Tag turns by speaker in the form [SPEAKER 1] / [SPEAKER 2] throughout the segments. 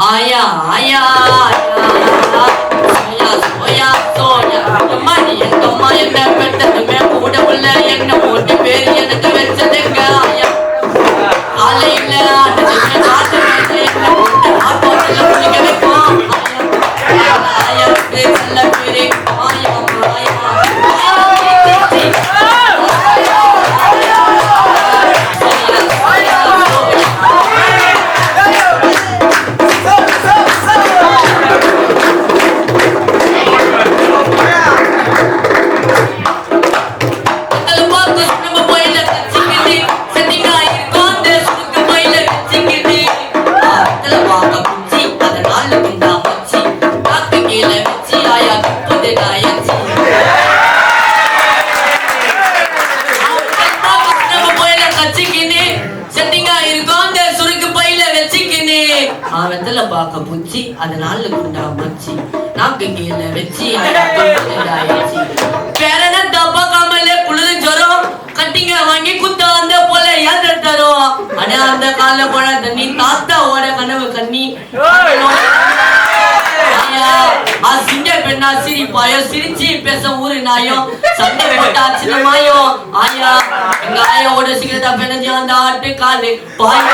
[SPEAKER 1] ஆயா ஆயா soya soya soya அம்மா நீ எங்க அம்மா என்ன பெற்றதுமே கூட உள்ள என்ன போட்டு பேரு எனக்கு வச்சதுங்க ஆயா காலையில காட்டு என்ன போட்டு ஆப்போட்டில் குளிக்க வைப்போம் ஆயா ஆயாவுக்கு நல்ல பேரு ஆயா ஆயா வெத்தல பாக்க பூச்சி அதனால குண்டா மச்சி நாக்கு கீழே வச்சு ஆயாச்சு வேற என்ன தப்பா காமல புழுது ஜொரம் கட்டிங்க வாங்கி குத்தா அந்த போல ஏந்த தரும் அட அந்த கால போன தண்ணி தாத்தாவோட கனவு கண்ணி சிங்க பெண்ணா சிரிப்பாயோ சிரிச்சு பேச ஊரு நாயும் சண்டை போட்டா சின்ன மாயம் ஆயா எங்க ஆயோட சிகரெட்டா பெண்ணு அந்த ஆட்டு காலு பாய்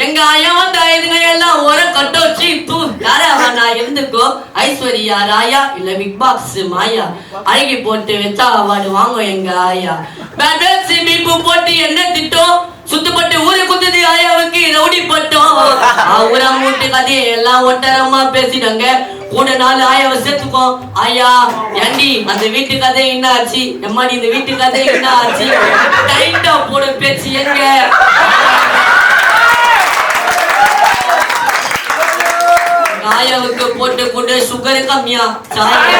[SPEAKER 1] எங்க ஆயா வந்து ஐதுங்க எல்லாம் ஒரு கட்ட வச்சு தூ யாரா நான் இருந்துக்கோ ஐஸ்வர்யா ராயா இல்ல பிக் பாக்ஸ் மாயா அழகி போட்டு வச்சா அவார்டு வாங்கும் எங்க ஆயா பேட்ஸ் பீப்பு போட்டு என்ன திட்டம் சுத்துப்பட்டு ஊரு குத்துது ஆயாவுக்கு ரவுடி பட்டோம் ஊரா மூட்டு கதையை எல்லாம் ஒட்டரமா பேசிட்டாங்க கூட 4 ஆயாவை சேர்த்துக்கோ ஆயா ஏண்டி அந்த வீட்டு கதை என்ன ஆச்சு எம்மாடி இந்த வீட்டு கதை என்ன ஆச்சு டைட்டா போட பேச்சு எங்க ஆயாவுக்கு போட்டு போட்டு சுகர் கம்மியா சாய்